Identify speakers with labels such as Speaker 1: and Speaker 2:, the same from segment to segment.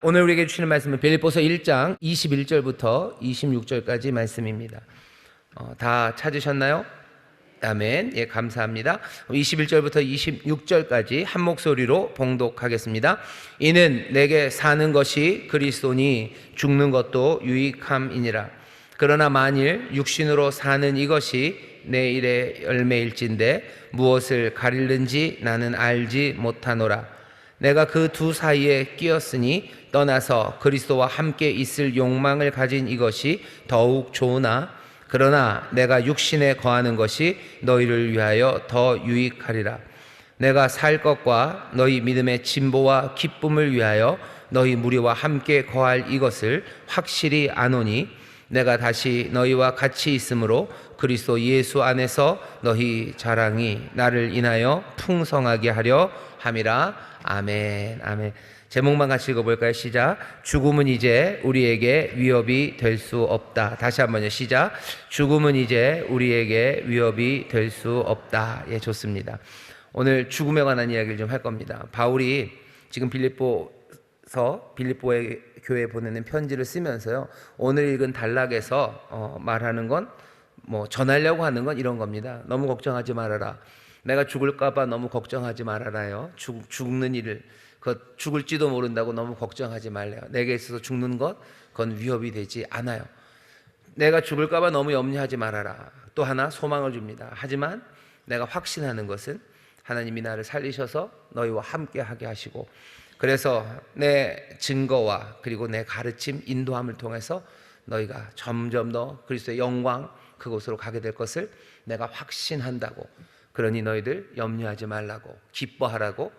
Speaker 1: 오늘 우리에게 주시는 말씀은 빌립보서 1장 21절부터 26절까지 말씀입니다. 다 찾으셨나요? 아멘. 예, 감사합니다. 21절부터 26절까지 한 목소리로 봉독하겠습니다. 이는 내게 사는 것이 그리스도니 죽는 것도 유익함이니라. 그러나 만일 육신으로 사는 이것이 내 일의 열매일진데 무엇을 가리는지 나는 알지 못하노라. 내가 그 두 사이에 끼었으니 떠나서 그리스도와 함께 있을 욕망을 가진 이것이 더욱 좋으나 그러나 내가 육신에 거하는 것이 너희를 위하여 더 유익하리라. 내가 살 것과 너희 믿음의 진보와 기쁨을 위하여 너희 무리와 함께 거할 이것을 확실히 아노니 내가 다시 너희와 같이 있으므로 그리스도 예수 안에서 너희 자랑이 나를 인하여 풍성하게 하려 함이라. 아멘. 아멘. 제목만 같이 읽어볼까요? 시작. 죽음은 이제 우리에게 위협이 될 수 없다. 다시 한번요. 시작. 죽음은 이제 우리에게 위협이 될 수 없다. 예, 좋습니다. 오늘 죽음에 관한 이야기를 좀 할 겁니다. 바울이 지금 빌립보의 교회에 보내는 편지를 쓰면서요, 오늘 읽은 단락에서 말하는 건 전하려고 하는 건 이런 겁니다. 너무 걱정하지 말아라. 내가 죽을까봐 너무 걱정하지 말아라요. 죽는 일을, 죽을지도 모른다고 너무 걱정하지 말래요. 내게 있어서 죽는 것, 그건 위협이 되지 않아요. 내가 죽을까봐 너무 염려하지 말아라. 또 하나 소망을 줍니다. 하지만 내가 확신하는 것은 하나님이 나를 살리셔서 너희와 함께 하게 하시고, 그래서 내 증거와 그리고 내 가르침, 인도함을 통해서 너희가 점점 더 그리스도의 영광, 그곳으로 가게 될 것을 내가 확신한다고. 그러니 너희들 염려하지 말라고, 기뻐하라고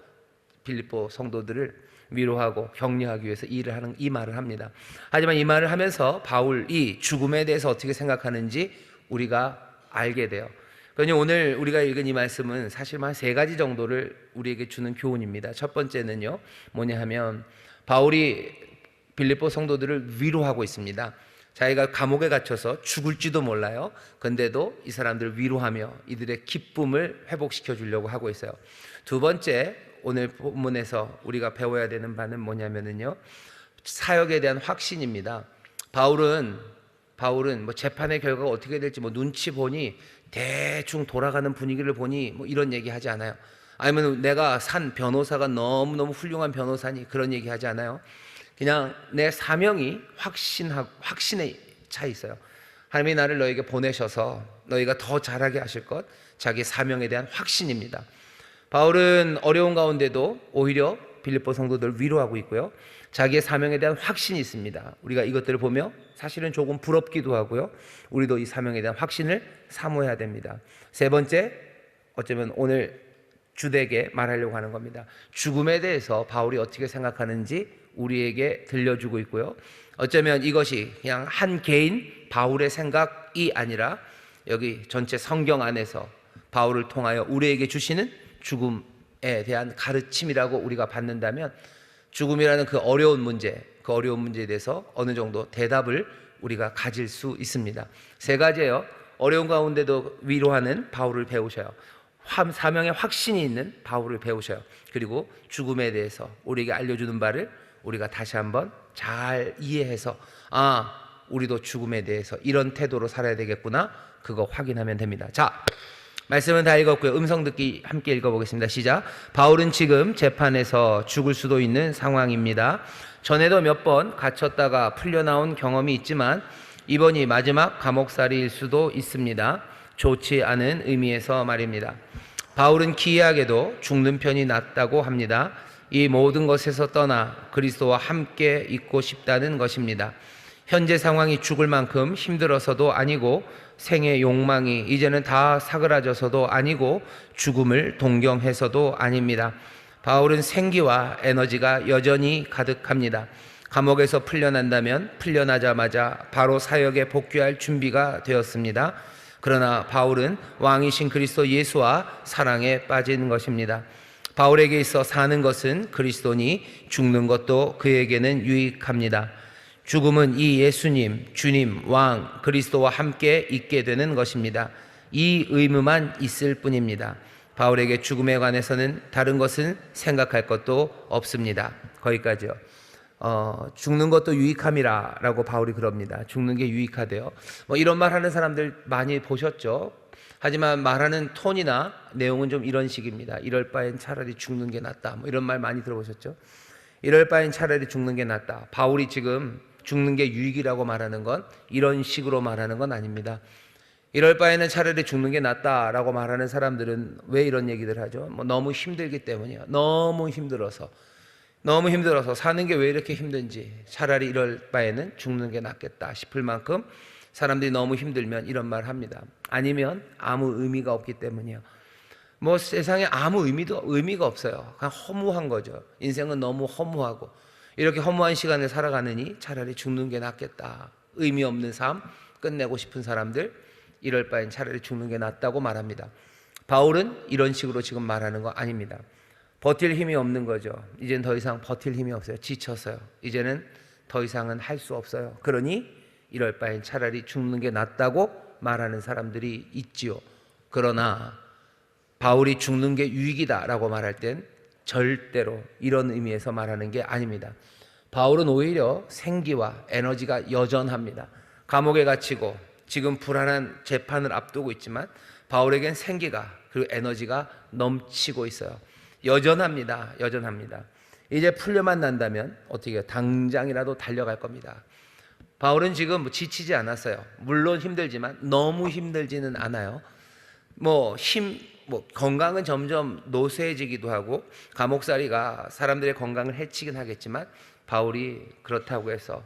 Speaker 1: 빌립보 성도들을 위로하고 격려하기 위해서 이 말을 합니다. 하지만 이 말을 하면서 바울이 죽음에 대해서 어떻게 생각하는지 우리가 알게 돼요. 그러니 오늘 우리가 읽은 이 말씀은 사실 한 세 가지 정도를 우리에게 주는 교훈입니다. 첫 번째는요, 뭐냐 하면 바울이 빌립보 성도들을 위로하고 있습니다. 자기가 감옥에 갇혀서 죽을지도 몰라요. 근데도 이 사람들을 위로하며 이들의 기쁨을 회복시켜 주려고 하고 있어요. 두 번째, 오늘 본문에서 우리가 배워야 되는 바는 뭐냐면요, 사역에 대한 확신입니다. 바울은 재판의 결과가 어떻게 될지 눈치 보니, 대충 돌아가는 분위기를 보니 이런 얘기 하지 않아요. 아니면 내가 산 변호사가 너무너무 훌륭한 변호사니 그런 얘기 하지 않아요. 그냥 내 사명이 확신에 차 있어요. 하나님이 나를 너에게 보내셔서 너희가 더 잘하게 하실 것, 자기 사명에 대한 확신입니다. 바울은 어려운 가운데도 오히려 빌립보 성도들을 위로하고 있고요, 자기의 사명에 대한 확신이 있습니다. 우리가 이것들을 보며 사실은 조금 부럽기도 하고요, 우리도 이 사명에 대한 확신을 사모해야 됩니다. 세 번째, 어쩌면 오늘 주되게 말하려고 하는 겁니다. 죽음에 대해서 바울이 어떻게 생각하는지 우리에게 들려주고 있고요, 어쩌면 이것이 그냥 한 개인 바울의 생각이 아니라 여기 전체 성경 안에서 바울을 통하여 우리에게 주시는 죽음에 대한 가르침이라고 우리가 받는다면 죽음이라는 그 어려운 문제에 대해서 어느 정도 대답을 우리가 가질 수 있습니다. 세 가지예요. 어려운 가운데도 위로하는 바울을 배우셔요. 사명의 확신이 있는 바울을 배우셔요. 그리고 죽음에 대해서 우리에게 알려주는 바를 우리가 다시 한번 잘 이해해서 우리도 죽음에 대해서 이런 태도로 살아야 되겠구나, 그거 확인하면 됩니다. 자, 말씀은 다 읽었고요. 음성 듣기 함께 읽어보겠습니다. 시작. 바울은 지금 재판에서 죽을 수도 있는 상황입니다. 전에도 몇 번 갇혔다가 풀려나온 경험이 있지만 이번이 마지막 감옥살이일 수도 있습니다. 좋지 않은 의미에서 말입니다. 바울은 기이하게도 죽는 편이 낫다고 합니다. 이 모든 것에서 떠나 그리스도와 함께 있고 싶다는 것입니다. 현재 상황이 죽을 만큼 힘들어서도 아니고 생의 욕망이 이제는 다 사그라져서도 아니고 죽음을 동경해서도 아닙니다. 바울은 생기와 에너지가 여전히 가득합니다. 감옥에서 풀려난다면 풀려나자마자 바로 사역에 복귀할 준비가 되었습니다. 그러나 바울은 왕이신 그리스도 예수와 사랑에 빠진 것입니다. 바울에게 있어 사는 것은 그리스도니 죽는 것도 그에게는 유익합니다. 죽음은 이 예수님, 주님, 왕, 그리스도와 함께 있게 되는 것입니다. 이 의무만 있을 뿐입니다. 바울에게 죽음에 관해서는 다른 것은 생각할 것도 없습니다. 거기까지요. 죽는 것도 유익함이라라고 바울이 그럽니다. 죽는 게 유익하대요. 뭐 이런 말 하는 사람들 많이 보셨죠? 하지만 말하는 톤이나 내용은 좀 이런 식입니다. 이럴 바엔 차라리 죽는 게 낫다. 뭐 이런 말 많이 들어보셨죠? 이럴 바엔 차라리 죽는 게 낫다. 바울이 지금 죽는 게 유익이라고 말하는 건 이런 식으로 말하는 건 아닙니다. 이럴 바에는 차라리 죽는 게 낫다라고 말하는 사람들은 왜 이런 얘기들 하죠? 뭐 너무 힘들기 때문이요. 너무 힘들어서 사는 게 왜 이렇게 힘든지 차라리 이럴 바에는 죽는 게 낫겠다 싶을 만큼 사람들이 너무 힘들면 이런 말 합니다. 아니면 아무 의미가 없기 때문이요. 뭐 세상에 아무 의미가 없어요. 그냥 허무한 거죠. 인생은 너무 허무하고 이렇게 허무한 시간을 살아가느니 차라리 죽는 게 낫겠다. 의미 없는 삶 끝내고 싶은 사람들 이럴 바엔 차라리 죽는 게 낫다고 말합니다. 바울은 이런 식으로 지금 말하는 거 아닙니다. 버틸 힘이 없는 거죠. 이제는 더 이상 버틸 힘이 없어요. 지쳤어요. 이제는 더 이상은 할 수 없어요. 그러니 이럴 바엔 차라리 죽는 게 낫다고 말하는 사람들이 있지요. 그러나 바울이 죽는 게 유익이다라고 말할 땐 절대로 이런 의미에서 말하는 게 아닙니다. 바울은 오히려 생기와 에너지가 여전합니다. 감옥에 갇히고 지금 불안한 재판을 앞두고 있지만 바울에겐 생기가 그리고 에너지가 넘치고 있어요. 여전합니다. 이제 풀려만 난다면 어떻게 해요? 당장이라도 달려갈 겁니다. 바울은 지금 지치지 않았어요. 물론 힘들지만 너무 힘들지는 않아요. 건강은 점점 노쇠해지기도 하고 감옥살이가 사람들의 건강을 해치긴 하겠지만 바울이 그렇다고 해서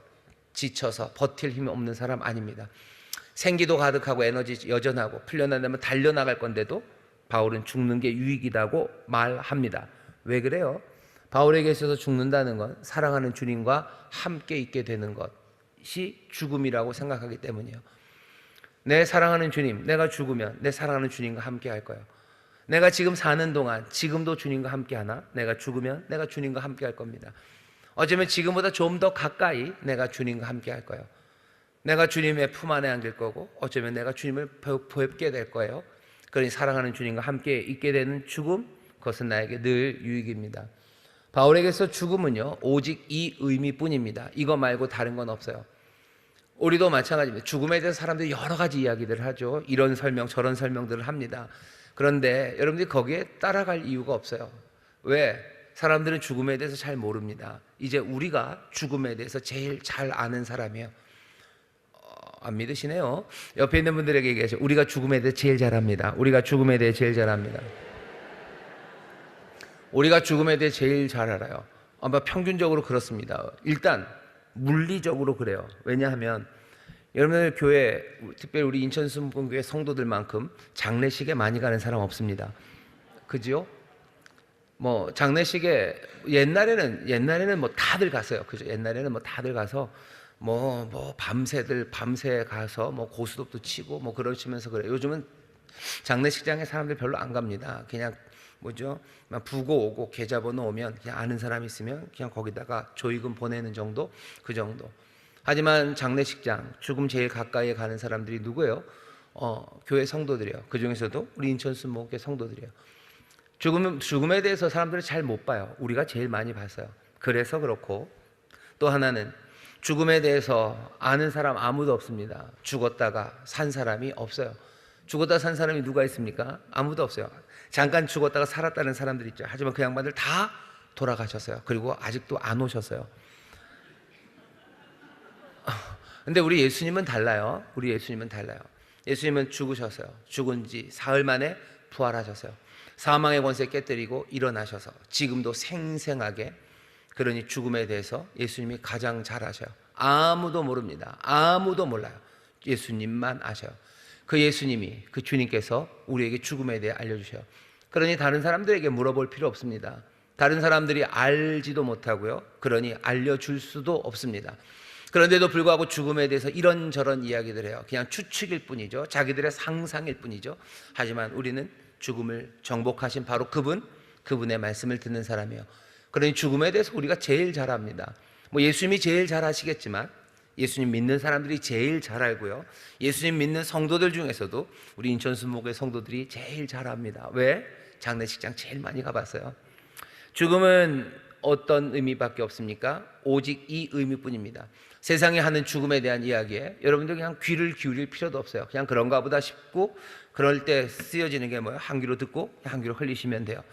Speaker 1: 지쳐서 버틸 힘이 없는 사람 아닙니다. 생기도 가득하고 에너지 여전하고 풀려난다면 달려나갈 건데도 바울은 죽는 게 유익이라고 말합니다. 왜 그래요? 바울에게 있어서 죽는다는 건 사랑하는 주님과 함께 있게 되는 것이 죽음이라고 생각하기 때문이에요. 내 사랑하는 주님, 내가 죽으면 내 사랑하는 주님과 함께 할 거예요. 내가 지금 사는 동안 지금도 주님과 함께 하나? 내가 죽으면 내가 주님과 함께 할 겁니다. 어쩌면 지금보다 좀 더 가까이 내가 주님과 함께 할 거예요. 내가 주님의 품 안에 안길 거고 어쩌면 내가 주님을 뵙게 될 거예요. 그러니 사랑하는 주님과 함께 있게 되는 죽음, 그것은 나에게 늘 유익입니다. 바울에게서 죽음은요 오직 이 의미뿐입니다. 이거 말고 다른 건 없어요. 우리도 마찬가지입니다. 죽음에 대해서 사람들이 여러 가지 이야기들을 하죠. 이런 설명 저런 설명들을 합니다. 그런데 여러분들이 거기에 따라갈 이유가 없어요. 왜? 사람들은 죽음에 대해서 잘 모릅니다. 이제 우리가 죽음에 대해서 제일 잘 아는 사람이에요. 안 믿으시네요. 옆에 있는 분들에게 얘기하죠. 우리가 죽음에 대해 제일 잘 압니다. 우리가 죽음에 대해 제일 잘 압니다. 우리가 죽음에 대해 제일 잘 알아요. 아마 평균적으로 그렇습니다. 일단 물리적으로 그래요. 왜냐하면 여러분들 교회, 특별히 우리 인천순복음교회 성도들만큼 장례식에 많이 가는 사람 없습니다. 그죠? 장례식에 옛날에는 다들 갔어요. 그죠? 옛날에는 다들 가서 밤새 가서 고스톱도 치고 그러시면서 그래요. 요즘은 장례식장에 사람들 별로 안 갑니다. 그냥 부고 오고 계좌번호 오면 그냥 아는 사람 있으면 그냥 거기다가 조의금 보내는 정도, 그 정도. 하지만 장례식장, 죽음 제일 가까이에 가는 사람들이 누구예요? 교회 성도들이에요. 그 중에서도 우리 인천순복음교회 성도들이에요. 죽음에 대해서 사람들이 잘 못 봐요. 우리가 제일 많이 봤어요. 그래서 그렇고 또 하나는 죽음에 대해서 아는 사람 아무도 없습니다. 죽었다가 산 사람이 없어요. 죽었다 산 사람이 누가 있습니까? 아무도 없어요. 잠깐 죽었다가 살았다는 사람들 있죠. 하지만 그 양반들 다 돌아가셨어요. 그리고 아직도 안 오셨어요. 근데 우리 예수님은 달라요. 예수님은 죽으셨어요. 죽은 지 사흘 만에 부활하셨어요. 사망의 권세 깨뜨리고 일어나셔서 지금도 생생하게, 그러니 죽음에 대해서 예수님이 가장 잘 아셔요. 아무도 모릅니다. 아무도 몰라요. 예수님만 아셔요. 그 예수님이, 그 주님께서 우리에게 죽음에 대해 알려주셔요. 그러니 다른 사람들에게 물어볼 필요 없습니다. 다른 사람들이 알지도 못하고요. 그러니 알려줄 수도 없습니다. 그런데도 불구하고 죽음에 대해서 이런저런 이야기들 해요. 그냥 추측일 뿐이죠. 자기들의 상상일 뿐이죠. 하지만 우리는 죽음을 정복하신 바로 그분의 말씀을 듣는 사람이에요. 그러니 죽음에 대해서 우리가 제일 잘 압니다. 예수님이 제일 잘 아시겠지만 예수님 믿는 사람들이 제일 잘 알고요. 예수님 믿는 성도들 중에서도 우리 인천순복음교회 성도들이 제일 잘 압니다. 왜? 장례식장 제일 많이 가봤어요. 죽음은 어떤 의미밖에 없습니까? 오직 이 의미뿐입니다. 세상에 하는 죽음에 대한 이야기에 여러분들 그냥 귀를 기울일 필요도 없어요. 그냥 그런가 보다 싶고, 그럴 때 쓰여지는 게 뭐예요? 한 귀로 듣고 한 귀로 흘리시면 돼요.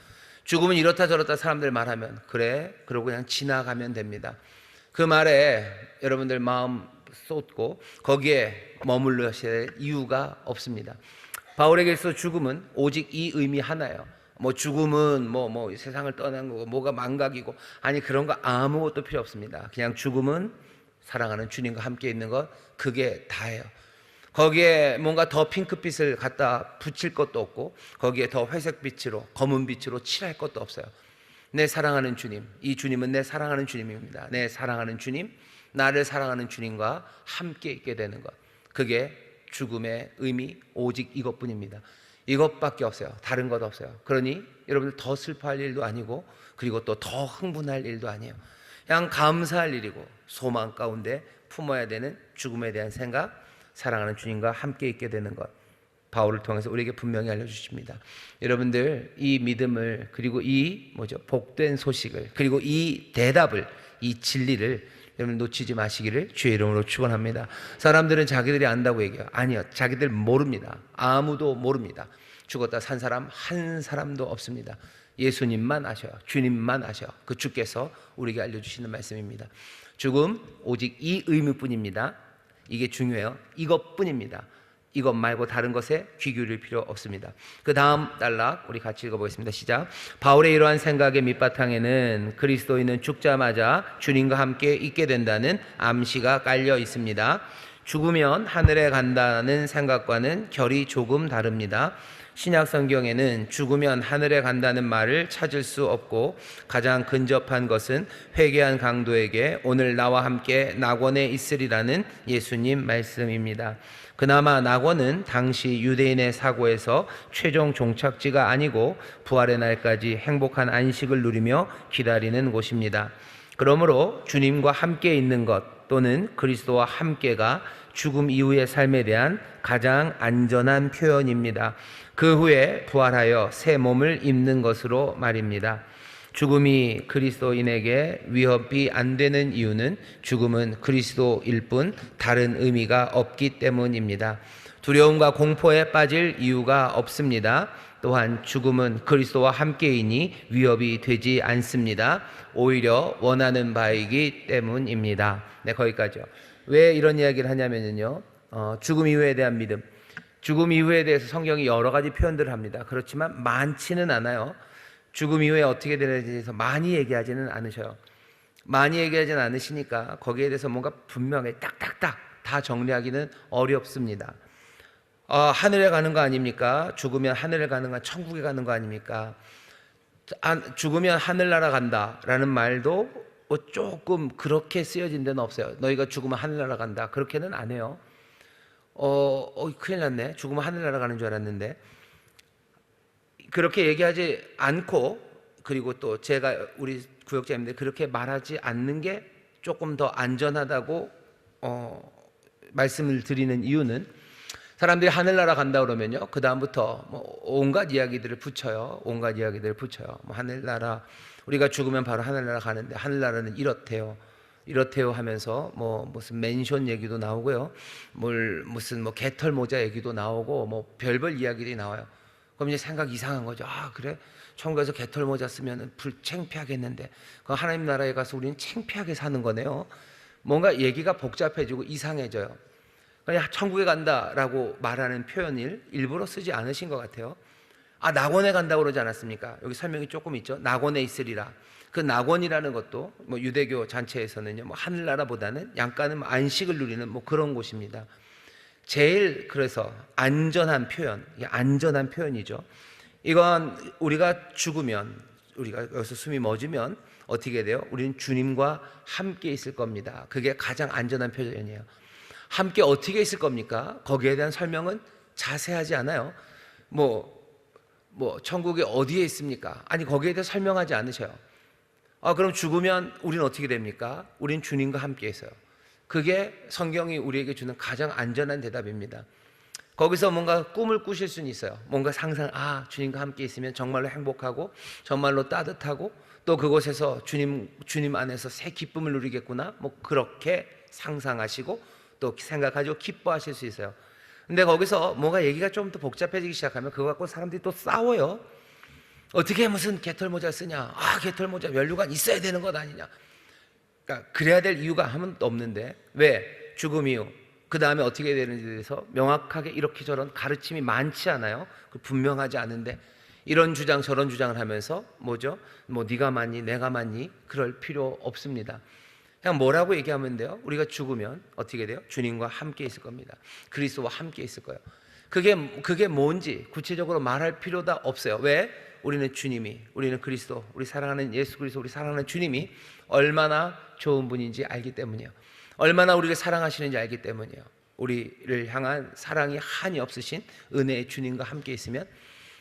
Speaker 1: 죽음은 이렇다 저렇다 사람들 말하면 그래, 그러고 그냥 지나가면 됩니다. 그 말에 여러분들 마음 쏟고 거기에 머물러셔야 될 이유가 없습니다. 바울에게 있어 죽음은 오직 이 의미 하나예요. 뭐 죽음은 뭐 세상을 떠난 거고 뭐가 망각이고, 아니 그런 거 아무것도 필요 없습니다. 그냥 죽음은 사랑하는 주님과 함께 있는 것, 그게 다예요. 거기에 뭔가 더 핑크빛을 갖다 붙일 것도 없고, 거기에 더 회색빛으로 검은 빛으로 칠할 것도 없어요. 내 사랑하는 주님, 이 주님은 내 사랑하는 주님입니다. 내 사랑하는 주님, 나를 사랑하는 주님과 함께 있게 되는 것, 그게 죽음의 의미, 오직 이것뿐입니다. 이것밖에 없어요. 다른 것 없어요. 그러니 여러분들 더 슬퍼할 일도 아니고, 그리고 또 더 흥분할 일도 아니에요. 그냥 감사할 일이고, 소망 가운데 품어야 되는 죽음에 대한 생각, 사랑하는 주님과 함께 있게 되는 것, 바울을 통해서 우리에게 분명히 알려주십니다. 여러분들 이 믿음을, 그리고 이 복된 소식을, 그리고 이 대답을, 이 진리를 여러분 놓치지 마시기를 주의 이름으로 축원합니다. 사람들은 자기들이 안다고 얘기해요. 아니요, 자기들 모릅니다. 아무도 모릅니다. 죽었다 산 사람 한 사람도 없습니다. 예수님만 아셔요. 주님만 아셔요. 그 주께서 우리에게 알려주시는 말씀입니다. 죽음 오직 이 의미뿐입니다. 이게 중요해요. 이것뿐입니다. 이것 말고 다른 것에 귀 기울일 필요 없습니다. 그 다음 단락 우리 같이 읽어보겠습니다. 시작. 바울의 이러한 생각의 밑바탕에는 그리스도인은 죽자마자 주님과 함께 있게 된다는 암시가 깔려 있습니다. 죽으면 하늘에 간다는 생각과는 결이 조금 다릅니다. 신약 성경에는 죽으면 하늘에 간다는 말을 찾을 수 없고, 가장 근접한 것은 회개한 강도에게 오늘 나와 함께 낙원에 있으리라는 예수님 말씀입니다. 그나마 낙원은 당시 유대인의 사고에서 최종 종착지가 아니고 부활의 날까지 행복한 안식을 누리며 기다리는 곳입니다. 그러므로 주님과 함께 있는 것 또는 그리스도와 함께가 죽음 이후의 삶에 대한 가장 안전한 표현입니다. 그 후에 부활하여 새 몸을 입는 것으로 말입니다. 죽음이 그리스도인에게 위협이 안 되는 이유는 죽음은 그리스도일 뿐 다른 의미가 없기 때문입니다. 두려움과 공포에 빠질 이유가 없습니다. 또한 죽음은 그리스도와 함께이니 위협이 되지 않습니다. 오히려 원하는 바이기 때문입니다. 네, 거기까지요. 왜 이런 이야기를 하냐면요, 죽음 이후에 대한 믿음, 죽음 이후에 대해서 성경이 여러 가지 표현들을 합니다. 그렇지만 많지는 않아요. 죽음 이후에 어떻게 되는지에 대해서 많이 얘기하지는 않으셔요. 많이 얘기하지는 않으시니까 거기에 대해서 뭔가 분명하게 딱딱딱 다 정리하기는 어렵습니다. 하늘에 가는 거 아닙니까? 죽으면 하늘에 가는 거, 천국에 가는 거 아닙니까? 죽으면 하늘나라 간다라는 말도 조금 그렇게 쓰여진 데는 없어요. 너희가 죽으면 하늘나라 간다, 그렇게는 안 해요. 큰일 났네. 죽으면 하늘나라 가는 줄 알았는데, 그렇게 얘기하지 않고, 그리고 또 제가 우리 구역자님들 그렇게 말하지 않는 게 조금 더 안전하다고 말씀을 드리는 이유는, 사람들이 하늘나라 간다 그러면요, 그 다음부터 온갖 이야기들을 붙여요. 온갖 이야기들을 붙여요. 하늘나라, 우리가 죽으면 바로 하늘나라 가는데 하늘나라는 이렇대요 하면서 무슨 맨션 얘기도 나오고요, 무슨 개털 모자 얘기도 나오고 별별 이야기들이 나와요. 그럼 이제 생각 이상한 거죠. 그래? 천국에서 개털 모자 쓰면 창피하겠는데, 그 하나님 나라에 가서 우리는 창피하게 사는 거네요. 뭔가 얘기가 복잡해지고 이상해져요. 그냥 천국에 간다라고 말하는 표현을 일부러 쓰지 않으신 것 같아요. 낙원에 간다고 그러지 않았습니까? 여기 설명이 조금 있죠. 낙원에 있으리라. 그 낙원이라는 것도 유대교 잔치에서는요, 하늘나라보다는 약간은 안식을 누리는 그런 곳입니다. 제일 그래서 안전한 표현, 안전한 표현이죠. 이건 우리가 죽으면, 우리가 여기서 숨이 멎으면 어떻게 돼요? 우리는 주님과 함께 있을 겁니다. 그게 가장 안전한 표현이에요. 함께 어떻게 있을 겁니까? 거기에 대한 설명은 자세하지 않아요. 천국이 어디에 있습니까? 아니, 거기에 대해 설명하지 않으셔요. 그럼 죽으면 우리는 어떻게 됩니까? 우린 주님과 함께 있어요. 그게 성경이 우리에게 주는 가장 안전한 대답입니다. 거기서 뭔가 꿈을 꾸실 수는 있어요. 뭔가 상상, 주님과 함께 있으면 정말로 행복하고 정말로 따뜻하고 또 그곳에서 주님 안에서 새 기쁨을 누리겠구나, 뭐 그렇게 상상하시고 또 생각하시고 기뻐하실 수 있어요. 근데 거기서 뭔가 얘기가 좀 더 복잡해지기 시작하면 그거 갖고 사람들이 또 싸워요. 어떻게 무슨 개털모자 쓰냐, 개털모자 면류관 있어야 되는 것 아니냐. 그러니까 그래야 될 이유가 하면 없는데, 왜? 죽음 이후 그 다음에 어떻게 되는지에 대해서 명확하게 이렇게 저런 가르침이 많지 않아요. 분명하지 않은데 이런 주장 저런 주장을 하면서 뭐죠? 뭐 네가 맞니 내가 맞니 그럴 필요 없습니다. 그냥 뭐라고 얘기하면 돼요? 우리가 죽으면 어떻게 돼요? 주님과 함께 있을 겁니다. 그리스도와 함께 있을 거예요. 그게 뭔지 구체적으로 말할 필요도 없어요. 왜? 우리는 그리스도, 우리 사랑하는 예수 그리스도, 우리 사랑하는 주님이 얼마나 좋은 분인지 알기 때문이에요. 얼마나 우리를 사랑하시는지 알기 때문이에요. 우리를 향한 사랑이 한이 없으신 은혜의 주님과 함께 있으면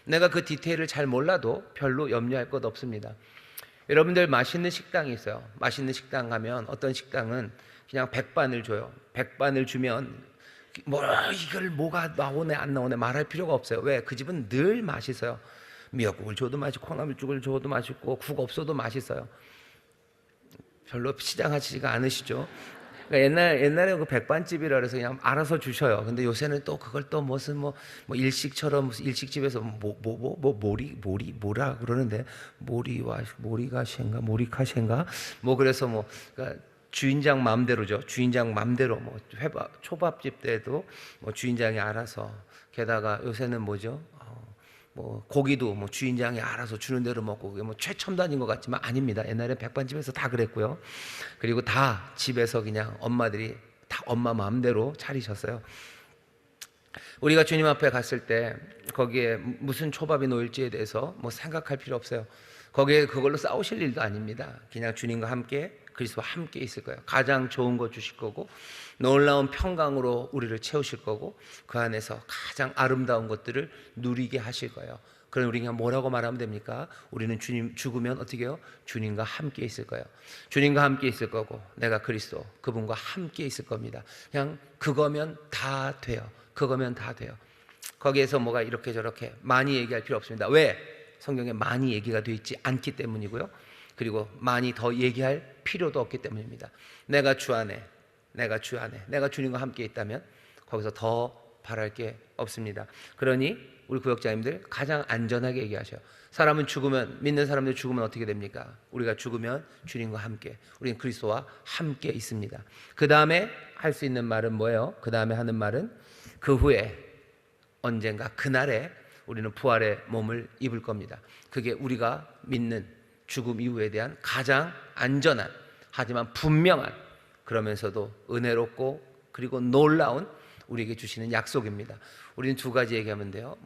Speaker 1: 내가 그 디테일을 잘 몰라도 별로 염려할 것 없습니다. 여러분들 맛있는 식당이 있어요. 맛있는 식당 가면 어떤 식당은 그냥 백반을 줘요. 백반을 주면 뭐 이걸 뭐가 나오네 안 나오네 말할 필요가 없어요. 왜? 그 집은 늘 맛있어요. 미역국을 줘도 맛있고 콩나물죽을 줘도 맛있고 국 없어도 맛있어요. 별로 시장하시지가 않으시죠? 그러니까 옛날에 그 백반집이라 그래서 그냥 알아서 주셔요. 근데 요새는 또 그걸 또 무슨 뭐 일식처럼 무슨 일식집에서 뭐라 그러는데 모리카셴가 뭐 그래서 뭐 그러니까 주인장 마음대로죠. 주인장 마음대로 뭐 초밥집 때도 뭐 주인장이 알아서, 게다가 요새는 뭐죠? 뭐 고기도 뭐 주인장이 알아서 주는 대로 먹고, 그게 뭐 최첨단인 것 같지만 아닙니다. 옛날에 백반집에서 다 그랬고요. 그리고 다 집에서 그냥 엄마들이 다 엄마 마음대로 차리셨어요. 우리가 주님 앞에 갔을 때 거기에 무슨 초밥이 놓일지에 대해서 뭐 생각할 필요 없어요. 거기에 그걸로 싸우실 일도 아닙니다. 그냥 주님과 함께 그리스도와 함께 있을 거예요. 가장 좋은 거 주실 거고 놀라운 평강으로 우리를 채우실 거고 그 안에서 가장 아름다운 것들을 누리게 하실 거예요. 그럼 우리가 뭐라고 말하면 됩니까? 우리는 주님 죽으면 어떻게 해요? 주님과 함께 있을 거예요. 주님과 함께 있을 거고 내가 그리스도 그분과 함께 있을 겁니다. 그냥 그거면 다 돼요. 그거면 다 돼요. 거기에서 뭐가 이렇게 저렇게 많이 얘기할 필요 없습니다. 왜? 성경에 많이 얘기가 되어 있지 않기 때문이고요. 그리고 많이 더 얘기할 필요도 없기 때문입니다. 내가 주 안에 내가 주님과 함께 있다면 거기서 더 바랄 게 없습니다. 그러니 우리 구역장님들 가장 안전하게 얘기하셔요. 사람은 죽으면, 믿는 사람들 죽으면 어떻게 됩니까? 우리가 죽으면 주님과 함께, 우리는 그리스도와 함께 있습니다. 그 다음에 할 수 있는 말은 뭐예요? 그 다음에 하는 말은 그 후에 언젠가 그날에 우리는 부활의 몸을 입을 겁니다. 그게 우리가 믿는 죽음 이후에 대한 가장 안전한, 하지만 분명한, 그러면서도 은혜롭고 그리고 놀라운 우리에게 주시는 약속입니다. 우리는 두 가지 얘기하면 돼요.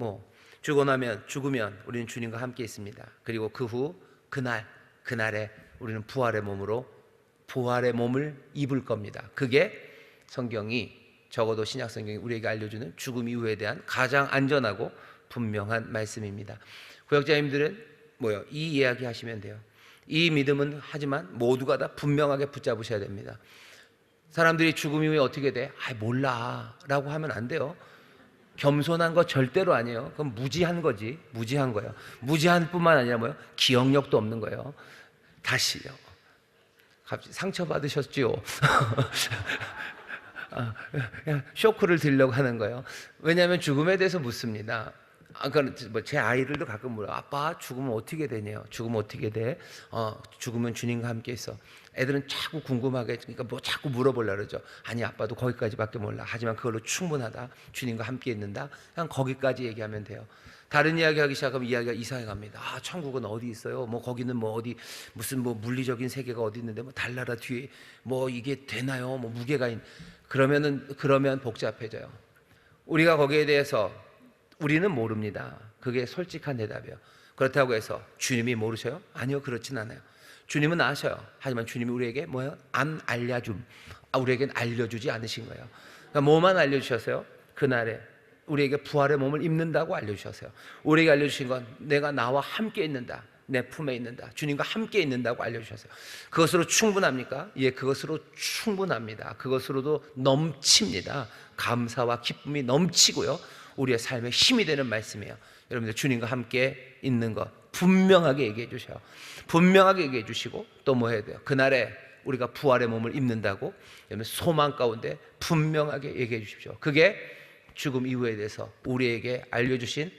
Speaker 1: 죽으면 우리는 주님과 함께 있습니다. 그리고 그 후 그날에 우리는 부활의 몸을 입을 겁니다. 그게 성경이, 적어도 신약 성경이 우리에게 알려주는 죽음 이후에 대한 가장 안전하고 분명한 말씀입니다. 구역자님들은 이 이야기 하시면 돼요. 이 믿음은 하지만 모두가 다 분명하게 붙잡으셔야 됩니다. 사람들이 죽음 이후에 어떻게 돼? 몰라 라고 하면 안 돼요. 겸손한 거 절대로 아니에요. 그건 무지한 거지. 무지한 거예요. 무지한 뿐만 아니라 기억력도 없는 거예요. 다시요. 갑자기 상처받으셨지요. 그냥 쇼크를 드리려고 하는 거예요. 왜냐하면 죽음에 대해서 묻습니다. 제 아이들도 가끔 물어요. 아빠 죽으면 어떻게 되냐요? 죽으면 어떻게 돼? 죽으면 주님과 함께 있어. 애들은 자꾸 궁금하게, 그러니까 자꾸 물어보려고 그러죠. 아니 아빠도 거기까지밖에 몰라. 하지만 그걸로 충분하다. 주님과 함께 있는다. 그냥 거기까지 얘기하면 돼요. 다른 이야기하기 시작하면 이야기가 이상해 갑니다. 천국은 어디 있어요? 거기는 어디 무슨 물리적인 세계가 어디 있는데 달나라 뒤에 이게 되나요? 무게가 그러면 복잡해져요. 우리가 거기에 대해서 우리는 모릅니다. 그게 솔직한 대답이에요. 그렇다고 해서 주님이 모르셔요? 아니요, 그렇진 않아요. 주님은 아셔요. 하지만 주님이 우리에게 안 알려줌. 우리에게는 알려주지 않으신 거예요. 그러니까 뭐만 알려주셨어요? 그날에 우리에게 부활의 몸을 입는다고 알려주셨어요. 우리에게 알려주신 건 내가 나와 함께 있는다. 내 품에 있는다. 주님과 함께 있는다고 알려주셨어요. 그것으로 충분합니까? 예, 그것으로 충분합니다. 그것으로도 넘칩니다. 감사와 기쁨이 넘치고요. 우리의 삶에 힘이 되는 말씀이에요. 여러분들 주님과 함께 있는 것 분명하게 얘기해 주셔요. 분명하게 얘기해 주시고 또 뭐 해야 돼요? 그날에 우리가 부활의 몸을 입는다고 여러분 소망 가운데 분명하게 얘기해 주십시오. 그게 죽음 이후에 대해서 우리에게 알려주신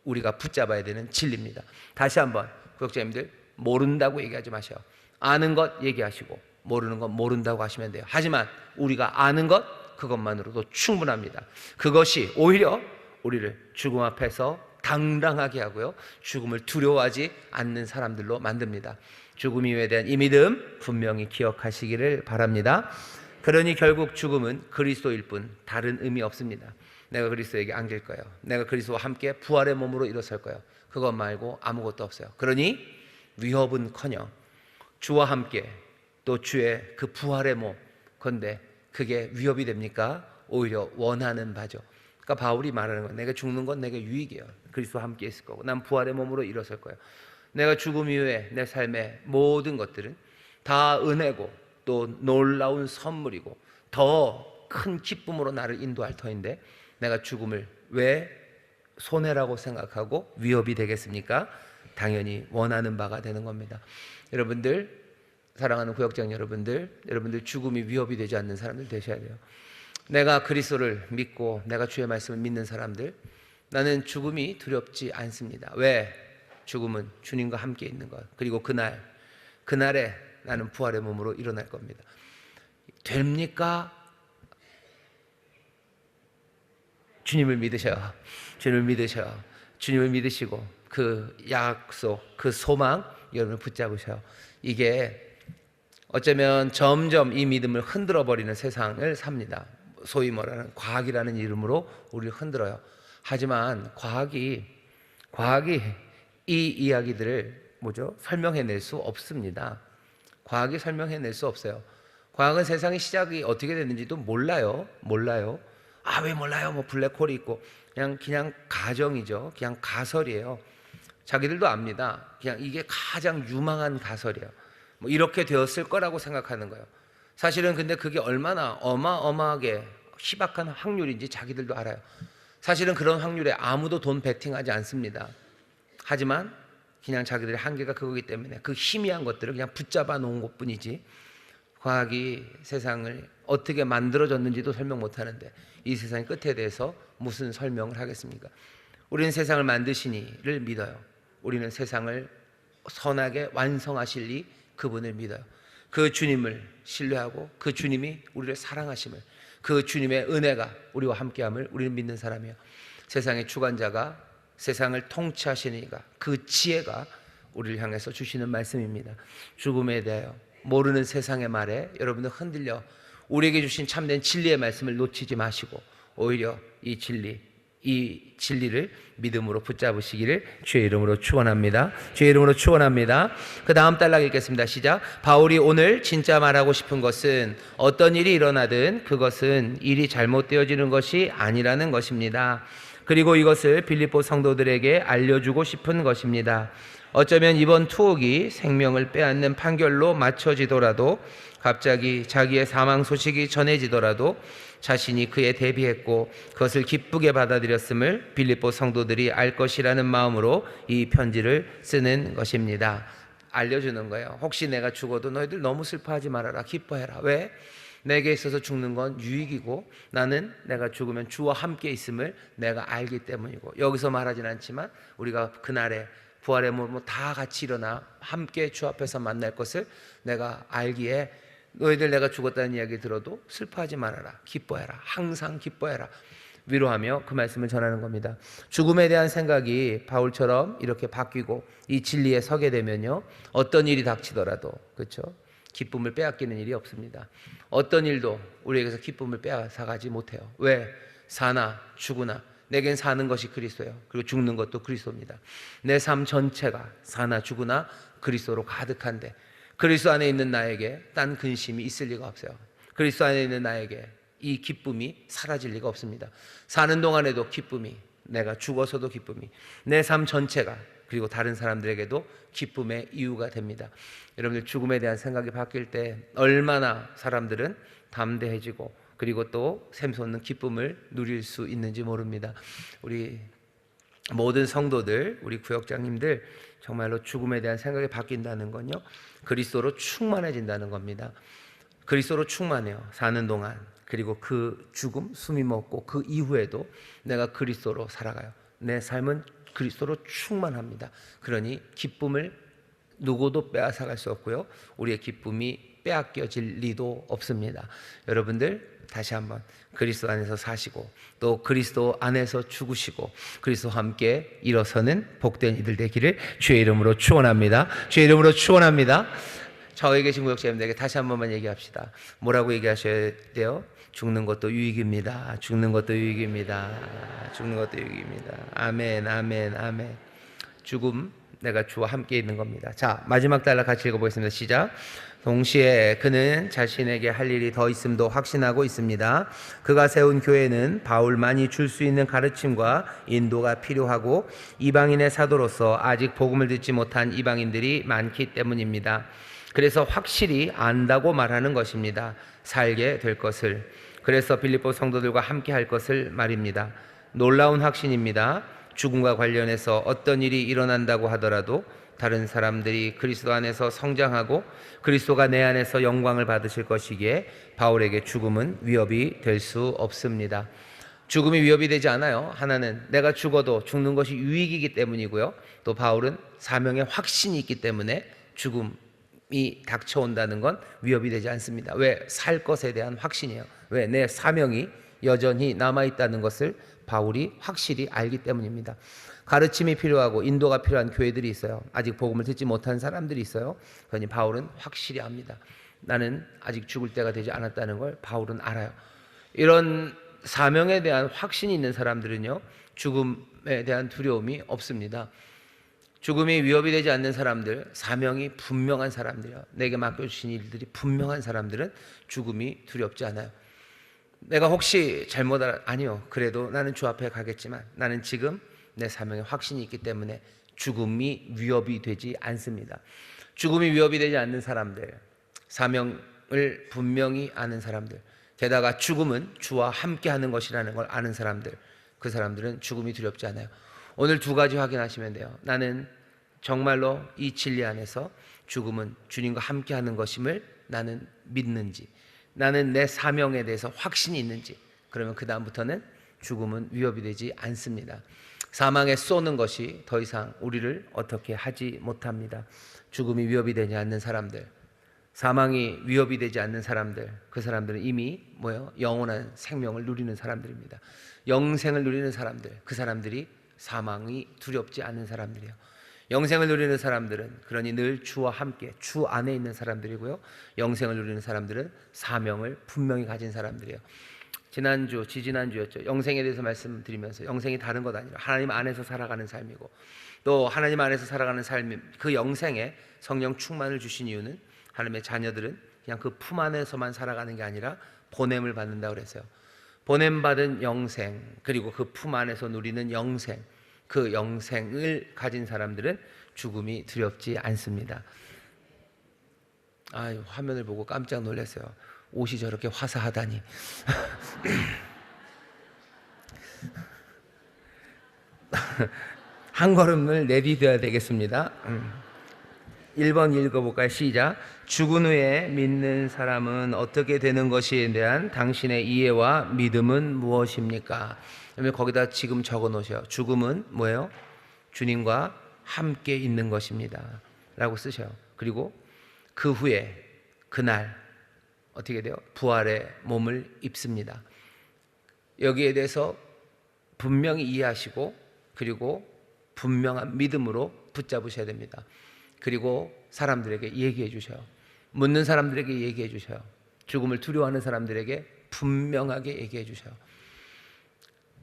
Speaker 1: 우리가 붙잡아야 되는 진리입니다. 다시 한번 구역자님들, 모른다고 얘기하지 마세요. 아는 것 얘기하시고 모르는 것 모른다고 하시면 돼요. 하지만 우리가 아는 것 그것만으로도 충분합니다. 그것이 오히려 우리를 죽음 앞에서 당당하게 하고요, 죽음을 두려워하지 않는 사람들로 만듭니다. 죽음 이후에 대한 이 믿음 분명히 기억하시기를 바랍니다. 그러니 결국 죽음은 그리스도일 뿐 다른 의미 없습니다. 내가 그리스도에게 안길 거예요. 내가 그리스도와 함께 부활의 몸으로 일어설 거예요. 그것 말고 아무것도 없어요. 그러니 위협은커녕 주와 함께 또 주의 그 부활의 몸, 건데 그게 위협이 됩니까? 오히려 원하는 바죠. 그러니까 바울이 말하는 건, 내가 죽는 건 내게 유익이에요. 그리스도와 함께 있을 거고 난 부활의 몸으로 일어설 거예요. 내가 죽음 이후에 내 삶의 모든 것들은 다 은혜고 또 놀라운 선물이고 더 큰 기쁨으로 나를 인도할 터인데 내가 죽음을 왜 손해라고 생각하고 위협이 되겠습니까? 당연히 원하는 바가 되는 겁니다. 여러분들, 사랑하는 구역장 여러분들 죽음이 위협이 되지 않는 사람들 되셔야 돼요. 내가 그리스도를 믿고 내가 주의 말씀을 믿는 사람들, 나는 죽음이 두렵지 않습니다. 왜? 죽음은 주님과 함께 있는 것, 그리고 그날에 나는 부활의 몸으로 일어날 겁니다. 됩니까? 주님을 믿으셔. 주님을 믿으시고 그 약속, 그 소망 여러분을 붙잡으셔요. 이게 어쩌면 점점 이 믿음을 흔들어 버리는 세상을 삽니다. 소위 말하는 과학이라는 이름으로 우리를 흔들어요. 하지만 과학이 이 이야기들을 설명해낼 수 없습니다. 과학이 설명해낼 수 없어요. 과학은 세상의 시작이 어떻게 됐는지도 몰라요. 왜 몰라요? 블랙홀이 있고 그냥 가정이죠. 그냥 가설이에요. 자기들도 압니다. 그냥 이게 가장 유망한 가설이에요. 이렇게 되었을 거라고 생각하는 거예요. 사실은 근데 그게 얼마나 어마어마하게 희박한 확률인지 자기들도 알아요. 사실은 그런 확률에 아무도 돈 베팅하지 않습니다. 하지만 그냥 자기들의 한계가 그거기 때문에 그 희미한 것들을 그냥 붙잡아 놓은 것뿐이지, 과학이 세상을 어떻게 만들어졌는지도 설명 못하는데 이 세상의 끝에 대해서 무슨 설명을 하겠습니까? 우리는 세상을 만드신 이를 믿어요. 우리는 세상을 선하게 완성하실 이 그분을 믿어요. 그 주님을 신뢰하고 그 주님이 우리를 사랑하심을, 그 주님의 은혜가 우리와 함께함을 우리는 믿는 사람이에요. 세상의 주관자가, 세상을 통치하시는 이가, 그 지혜가 우리를 향해서 주시는 말씀입니다. 죽음에 대하여 모르는 세상의 말에 여러분들 흔들려 우리에게 주신 참된 진리의 말씀을 놓치지 마시고 오히려 이 진리를 믿음으로 붙잡으시기를 주의 이름으로 축원합니다. 주의 이름으로 축원합니다. 그 다음 단락 읽겠습니다. 시작. 바울이 오늘 진짜 말하고 싶은 것은 어떤 일이 일어나든 그것은 일이 잘못되어지는 것이 아니라는 것입니다. 그리고 이것을 빌립보 성도들에게 알려주고 싶은 것입니다. 어쩌면 이번 투옥이 생명을 빼앗는 판결로 맞춰지더라도, 갑자기 자기의 사망 소식이 전해지더라도 자신이 그에 대비했고 그것을 기쁘게 받아들였음을 빌립보 성도들이 알 것이라는 마음으로 이 편지를 쓰는 것입니다. 알려주는 거예요. 혹시 내가 죽어도 너희들 너무 슬퍼하지 말아라. 기뻐해라. 왜? 내게 있어서 죽는 건 유익이고 나는 내가 죽으면 주와 함께 있음을 내가 알기 때문이고, 여기서 말하진 않지만 우리가 그날에 부활의 몸으로 다 같이 일어나 함께 주 앞에서 만날 것을 내가 알기에 너희들 내가 죽었다는 이야기 들어도 슬퍼하지 말아라. 기뻐해라. 항상 기뻐해라. 위로하며 그 말씀을 전하는 겁니다. 죽음에 대한 생각이 바울처럼 이렇게 바뀌고 이 진리에 서게 되면요, 어떤 일이 닥치더라도, 그렇죠, 기쁨을 빼앗기는 일이 없습니다. 어떤 일도 우리에게서 기쁨을 빼앗아가지 못해요. 왜? 사나 죽으나 내겐 사는 것이 그리스도예요. 그리고 죽는 것도 그리스도입니다. 내 삶 전체가 사나 죽으나 그리스도로 가득한데 그리스도 안에 있는 나에게 딴 근심이 있을 리가 없어요. 그리스도 안에 있는 나에게 이 기쁨이 사라질 리가 없습니다. 사는 동안에도 기쁨이, 내가 죽어서도 기쁨이, 내 삶 전체가, 그리고 다른 사람들에게도 기쁨의 이유가 됩니다. 여러분들 죽음에 대한 생각이 바뀔 때 얼마나 사람들은 담대해지고 그리고 또 샘솟는 기쁨을 누릴 수 있는지 모릅니다. 우리 모든 성도들, 우리 구역장님들 정말로 죽음에 대한 생각이 바뀐다는 건요, 그리스도로 충만해진다는 겁니다. 그리스도로 충만해요, 사는 동안. 그리고 그 죽음, 숨이 멎고 그 이후에도 내가 그리스도로 살아가요. 내 삶은 그리스도로 충만합니다. 그러니 기쁨을 누구도 빼앗아갈 수 없고요, 우리의 기쁨이 빼앗겨질 리도 없습니다. 여러분들 다시 한번 그리스도 안에서 사시고 또 그리스도 안에서 죽으시고 그리스도와 함께 일어서는 복된 이들 되기를 주의 이름으로 축원합니다. 주의 이름으로 축원합니다. 저에 계신 구역자님들에게 다시 한 번만 얘기합시다. 뭐라고 얘기하셔야 돼요? 죽는 것도 유익입니다. 죽는 것도 유익입니다. 죽는 것도 유익입니다. 아멘, 아멘, 아멘. 죽음, 내가 주와 함께 있는 겁니다. 자, 마지막 단락 같이 읽어보겠습니다. 시작. 동시에 그는 자신에게 할 일이 더 있음도 확신하고 있습니다. 그가 세운 교회는 바울만이 줄 수 있는 가르침과 인도가 필요하고 이방인의 사도로서 아직 복음을 듣지 못한 이방인들이 많기 때문입니다. 그래서 확실히 안다고 말하는 것입니다. 살게 될 것을. 그래서 빌립보 성도들과 함께 할 것을 말입니다. 놀라운 확신입니다. 죽음과 관련해서 어떤 일이 일어난다고 하더라도 다른 사람들이 그리스도 안에서 성장하고 그리스도가 내 안에서 영광을 받으실 것이기에 바울에게 죽음은 위협이 될 수 없습니다. 죽음이 위협이 되지 않아요. 하나는 내가 죽어도 죽는 것이 유익이기 때문이고요, 또 바울은 사명의 확신이 있기 때문에 죽음이 닥쳐온다는 건 위협이 되지 않습니다. 왜? 살 것에 대한 확신이에요. 왜? 내 사명이 여전히 남아있다는 것을 바울이 확실히 알기 때문입니다. 가르침이 필요하고 인도가 필요한 교회들이 있어요. 아직 복음을 듣지 못한 사람들이 있어요. 그러니 바울은 확실히 압니다. 나는 아직 죽을 때가 되지 않았다는 걸 바울은 알아요. 이런 사명에 대한 확신이 있는 사람들은요, 죽음에 대한 두려움이 없습니다. 죽음이 위협이 되지 않는 사람들, 사명이 분명한 사람들이요, 내게 맡겨주신 일들이 분명한 사람들은 죽음이 두렵지 않아요. 내가 혹시 아니요, 그래도 나는 주 앞에 가겠지만 나는 지금 내 사명에 확신이 있기 때문에 죽음이 위협이 되지 않습니다. 죽음이 위협이 되지 않는 사람들, 사명을 분명히 아는 사람들, 게다가 죽음은 주와 함께 하는 것이라는 걸 아는 사람들, 그 사람들은 죽음이 두렵지 않아요. 오늘 두 가지 확인하시면 돼요. 나는 정말로 이 진리 안에서 죽음은 주님과 함께 하는 것임을 나는 믿는지, 나는 내 사명에 대해서 확신이 있는지, 그러면 그 다음부터는 죽음은 위협이 되지 않습니다. 사망에 쏘는 것이 더 이상 우리를 어떻게 하지 못합니다. 죽음이 위협이 되지 않는 사람들, 사망이 위협이 되지 않는 사람들, 그 사람들은 이미 영원한 생명을 누리는 사람들입니다. 영생을 누리는 사람들, 그 사람들이 사망이 두렵지 않은 사람들이에요. 영생을 누리는 사람들은 그러니 늘 주와 함께 주 안에 있는 사람들이고요, 영생을 누리는 사람들은 사명을 분명히 가진 사람들이에요. 지난주, 지지난주였죠. 영생에 대해서 말씀드리면서 영생이 다른 것 아니라 하나님 안에서 살아가는 삶이고, 또 하나님 안에서 살아가는 삶이 그 영생에 성령 충만을 주신 이유는 하나님의 자녀들은 그냥 그 품 안에서만 살아가는 게 아니라 보냄을 받는다고 그랬어요. 보냄받은 영생, 그리고 그 품 안에서 누리는 영생, 그 영생을 가진 사람들은 죽음이 두렵지 않습니다. 화면을 보고 깜짝 놀랐어요. 옷이 저렇게 화사하다니. 한 걸음을 내디뎌야 되겠습니다. 1번 읽어볼까요? 시작. 죽은 후에 믿는 사람은 어떻게 되는 것에 대한 당신의 이해와 믿음은 무엇입니까? 거기다 지금 적어 놓으셔요. 죽음은 뭐예요? 주님과 함께 있는 것입니다 라고 쓰셔요. 그리고 그 후에 그날 어떻게 돼요? 부활의 몸을 입습니다. 여기에 대해서 분명히 이해하시고, 그리고 분명한 믿음으로 붙잡으셔야 됩니다. 그리고 사람들에게 얘기해 주셔요. 묻는 사람들에게 얘기해 주셔요. 죽음을 두려워하는 사람들에게 분명하게 얘기해 주셔요.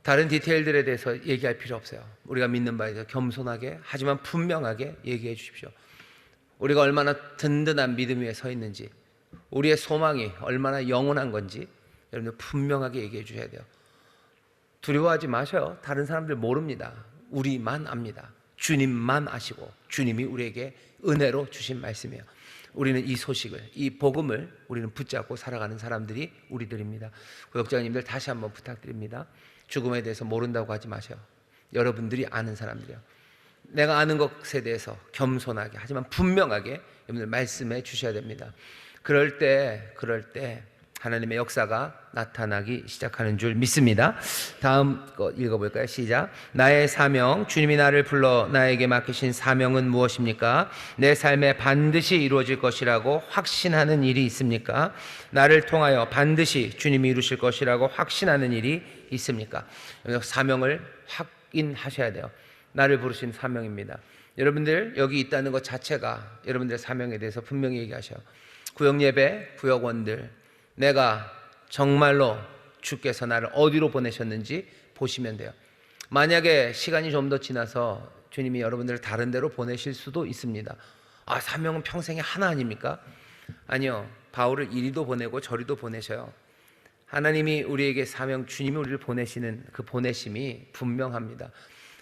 Speaker 1: 다른 디테일들에 대해서 얘기할 필요 없어요. 우리가 믿는 바에 대해서 겸손하게 하지만 분명하게 얘기해 주십시오. 우리가 얼마나 든든한 믿음 위에 서 있는지, 우리의 소망이 얼마나 영원한 건지 여러분들 분명하게 얘기해 주셔야 돼요. 두려워하지 마셔요. 다른 사람들 모릅니다. 우리만 압니다. 주님만 아시고 주님이 우리에게 은혜로 주신 말씀이에요. 우리는 이 소식을, 이 복음을 우리는 붙잡고 살아가는 사람들이 우리들입니다. 구역장님들 다시 한번 부탁드립니다. 죽음에 대해서 모른다고 하지 마세요. 여러분들이 아는 사람들이요. 내가 아는 것에 대해서 겸손하게 하지만 분명하게 여러분들 말씀해 주셔야 됩니다. 그럴 때 하나님의 역사가 나타나기 시작하는 줄 믿습니다. 다음 거 읽어볼까요? 시작. 나의 사명, 주님이 나를 불러 나에게 맡기신 사명은 무엇입니까? 내 삶에 반드시 이루어질 것이라고 확신하는 일이 있습니까? 나를 통하여 반드시 주님이 이루실 것이라고 확신하는 일이 있습니까? 사명을 확인하셔야 돼요. 나를 부르신 사명입니다. 여러분들 여기 있다는 것 자체가 여러분들의 사명에 대해서 분명히 얘기하셔요. 구역예배, 구역원들, 내가 정말로 주께서 나를 어디로 보내셨는지 보시면 돼요. 만약에 시간이 좀 더 지나서 주님이 여러분들을 다른 데로 보내실 수도 있습니다. 아, 사명은 평생에 하나 아닙니까? 아니요. 바울을 이리도 보내고 저리도 보내셔요. 하나님이 우리에게 사명, 주님이 우리를 보내시는 그 보내심이 분명합니다.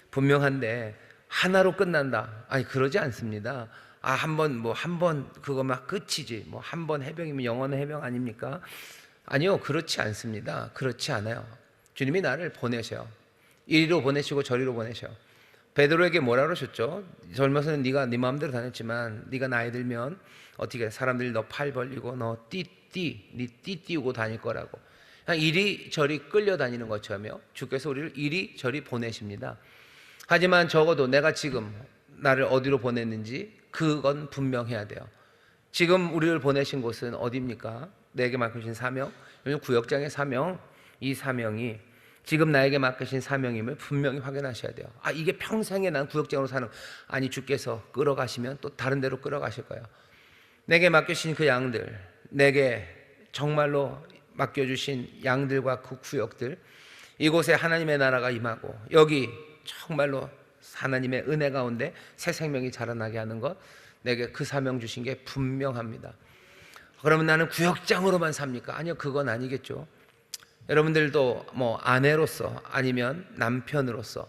Speaker 1: 분명한데 하나로 끝난다. 아니, 그러지 않습니다. 아, 한 번 그거만 끝이지. 뭐 한 번 해병이면 영원한 해병 아닙니까? 아니요, 그렇지 않습니다. 그렇지 않아요. 주님이 나를 보내셔요. 이리로 보내시고 저리로 되셔요. 베드로에게 뭐라 그러셨죠? 젊어서는 네가 네 마음대로 다녔지만 네가 나이 들면 어떻게 사람들이 너 팔 벌리고 너 네 띠 띄우고 다닐 거라고. 그냥 이리저리 끌려다니는 것처럼요. 주께서 우리를 이리저리 보내십니다. 하지만 적어도 내가 지금 나를 어디로 보냈는지 그건 분명해야 돼요. 지금 우리를 보내신 곳은 어디입니까? 내게 맡기신 사명, 구역장의 사명, 이 사명이 지금 나에게 맡기신 사명임을 분명히 확인하셔야 돼요. 아, 이게 평생에 난 구역장으로 사는, 아니 주께서 끌어가시면 또 다른 데로 끌어가실 거예요. 내게 맡기신 그 양들, 내게 정말로 맡겨주신 양들과 그 구역들, 이곳에 하나님의 나라가 임하고 여기 정말로 하나님의 은혜 가운데 새 생명이 자라나게 하는 것, 내게 그 사명 주신 게 분명합니다. 그러면 나는 구역장으로만 삽니까? 아니요, 그건 아니겠죠. 여러분들도 뭐 아내로서 아니면 남편으로서,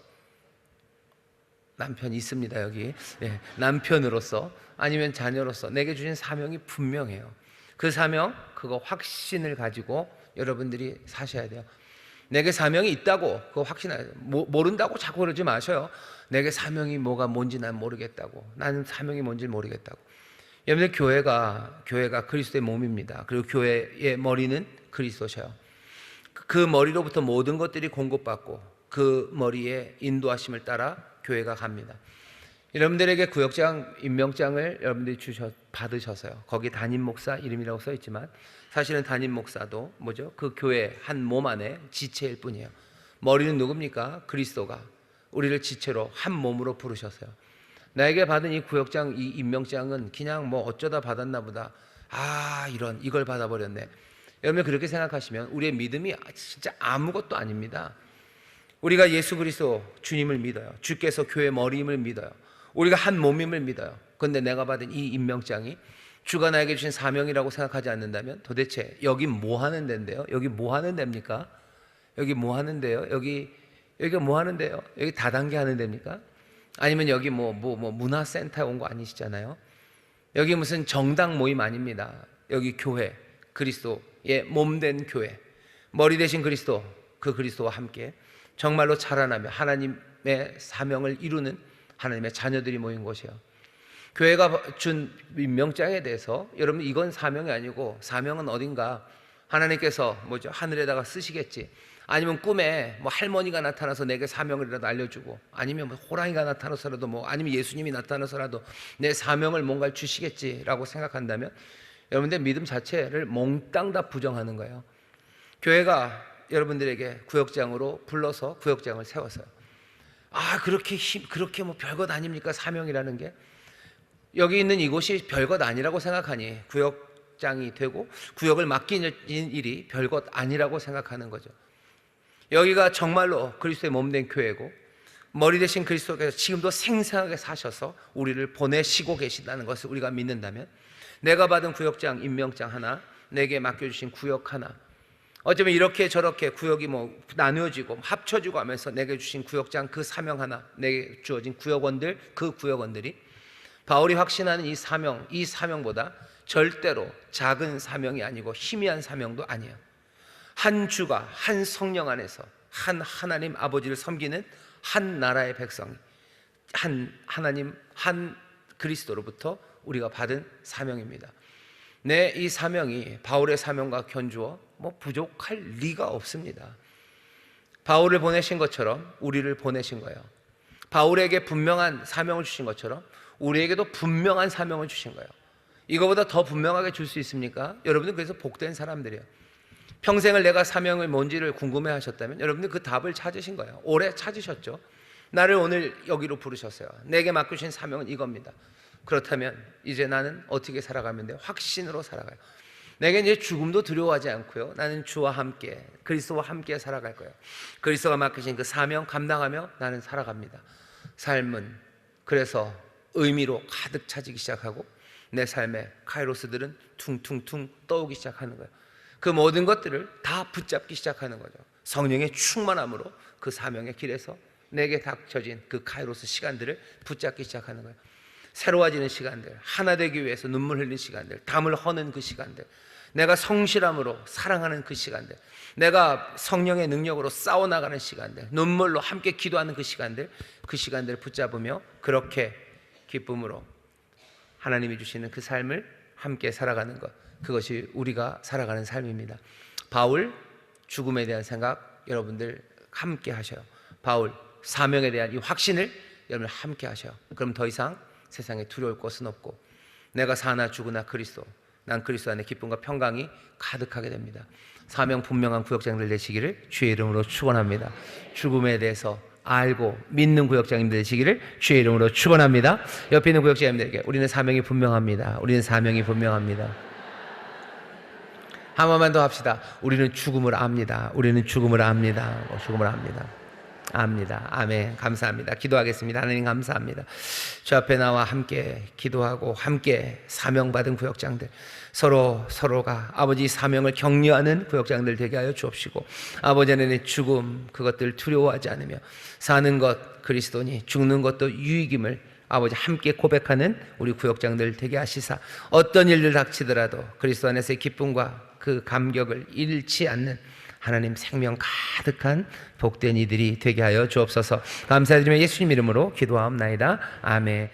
Speaker 1: 남편 있습니다 여기. 네, 남편으로서 아니면 자녀로서 내게 주신 사명이 분명해요. 그 사명, 그거 확신을 가지고 여러분들이 사셔야 돼요. 내게 사명이 있다고 그거 확신해요. 모른다고 자꾸 그러지 마셔요. 내게 사명이 뭔지 난 모르겠다고. 나는 사명이 뭔지 모르겠다고. 여러분들 교회가 그리스도의 몸입니다. 그리고 교회의 머리는 그리스도셔요. 그 머리로부터 모든 것들이 공급받고 그 머리의 인도하심을 따라 교회가 갑니다. 여러분들에게 구역장 임명장을 여러분들이 받으셔서요. 거기 담임 목사 이름이라고 써 있지만 사실은 담임 목사도 뭐죠? 그 교회 한 몸 안에 지체일 뿐이에요. 머리는 누굽니까? 그리스도가 우리를 지체로 한 몸으로 부르셨어요. 나에게 받은 이 구역장 이 임명장은 그냥 뭐 어쩌다 받았나 보다. 아, 이걸 받아버렸네. 여러분 그렇게 생각하시면 우리의 믿음이 진짜 아무것도 아닙니다. 우리가 예수 그리스도 주님을 믿어요. 주께서 교회 머리임을 믿어요. 우리가 한 몸임을 믿어요. 그런데 내가 받은 이 임명장이 주가 나에게 주신 사명이라고 생각하지 않는다면 도대체 여기 뭐 하는 데인데요? 여기 뭐 하는 데입니까? 여기 뭐 하는데요? 여기가 뭐 하는데요? 여기 다단계 하는 데입니까? 아니면 여기 뭐 문화센터에 온 거 아니시잖아요? 여기 무슨 정당 모임 아닙니다. 여기 교회, 그리스도의 몸된 교회, 머리 대신 그리스도, 그 그리스도와 함께 정말로 자라나며 하나님의 사명을 이루는 하나님의 자녀들이 모인 곳이에요. 교회가 준 임명장에 대해서 여러분 이건 사명이 아니고 사명은 어딘가 하나님께서 뭐죠? 하늘에다가 쓰시겠지. 아니면 꿈에 뭐 할머니가 나타나서 내게 사명을이라도 알려주고, 아니면 뭐 호랑이가 나타나서라도 아니면 예수님이 나타나서라도 내 사명을 뭔가를 주시겠지라고 생각한다면 여러분들 믿음 자체를 몽땅 다 부정하는 거예요. 교회가 여러분들에게 구역장으로 불러서 구역장을 세웠어요. 아, 그렇게 뭐 별것 아닙니까? 사명이라는 게. 여기 있는 이곳이 별것 아니라고 생각하니 구역장이 되고 구역을 맡긴 일이 별것 아니라고 생각하는 거죠. 여기가 정말로 그리스도의 몸된 교회고 머리 대신 그리스도께서 지금도 생생하게 사셔서 우리를 보내시고 계신다는 것을 우리가 믿는다면 내가 받은 구역장, 임명장 하나, 내게 맡겨주신 구역 하나, 어쩌면 이렇게 저렇게 구역이 나누어지고 합쳐지고 하면서 내게 주신 구역장 그 사명 하나, 내게 주어진 구역원들, 그 구역원들이 바울이 확신하는 이 사명보다 절대로 작은 사명이 아니고 희미한 사명도 아니에요. 한 주가 한 성령 안에서 한 하나님 아버지를 섬기는 한 나라의 백성이 한 하나님 한 그리스도로부터 우리가 받은 사명입니다. 이 사명이 바울의 사명과 견주어 부족할 리가 없습니다. 바울을 보내신 것처럼 우리를 보내신 거예요. 바울에게 분명한 사명을 주신 것처럼 우리에게도 분명한 사명을 주신 거예요. 이거보다 더 분명하게 줄 수 있습니까? 여러분들 그래서 복된 사람들이에요. 평생을 내가 사명이 뭔지를 궁금해 하셨다면 여러분들 그 답을 찾으신 거예요. 오래 찾으셨죠. 나를 오늘 여기로 부르셨어요. 내게 맡기신 사명은 이겁니다. 그렇다면 이제 나는 어떻게 살아가면 돼요? 확신으로 살아가요. 내게 이제 죽음도 두려워하지 않고요. 나는 주와 함께 그리스도와 함께 살아갈 거예요. 그리스도가 맡기신 그 사명 감당하며 나는 살아갑니다. 삶은 그래서 의미로 가득 차지기 시작하고 내 삶의 카이로스들은 퉁퉁퉁 떠오기 시작하는 거예요. 그 모든 것들을 다 붙잡기 시작하는 거죠. 성령의 충만함으로 그 사명의 길에서 내게 닥쳐진 그 카이로스 시간들을 붙잡기 시작하는 거예요. 새로워지는 시간들, 하나 되기 위해서 눈물 흘린 시간들, 담을 허는 그 시간들, 내가 성실함으로 사랑하는 그 시간들, 내가 성령의 능력으로 싸워나가는 시간들, 눈물로 함께 기도하는 그 시간들 붙잡으며 그렇게 기쁨으로 하나님이 주시는 그 삶을 함께 살아가는 것, 그것이 우리가 살아가는 삶입니다. 바울 죽음에 대한 생각 여러분들 함께 하셔요. 바울 사명에 대한 이 확신을 여러분 함께 하셔요. 그럼 더 이상 세상에 두려울 것은 없고 내가 사나 죽으나 그리스도, 난 그리스도 안에 기쁨과 평강이 가득하게 됩니다. 사명 분명한 구역장들 되시기를 주의 이름으로 축원합니다. 죽음에 대해서 알고 믿는 구역장님들 되시기를 주의 이름으로 축원합니다. 옆에 있는 구역장님들에게 우리는 사명이 분명합니다. 우리는 사명이 분명합니다. 한 번만 더 합시다. 우리는 죽음을 압니다. 우리는 죽음을 압니다. 죽음을 압니다. 압니다. 아멘. 감사합니다. 기도하겠습니다. 하나님 감사합니다. 주 앞에 나와 함께 기도하고 함께 사명받은 구역장들, 서로가 아버지 사명을 격려하는 구역장들 되게 하여 주옵시고, 아버지 안에 죽음 그것들 두려워하지 않으며 사는 것 그리스도니 죽는 것도 유익임을 아버지 함께 고백하는 우리 구역장들 되게 하시사 어떤 일들 닥치더라도 그리스도 안에서의 기쁨과 그 감격을 잃지 않는 하나님 생명 가득한 복된 이들이 되게 하여 주옵소서. 감사드리며 예수님 이름으로 기도하옵나이다. 아멘.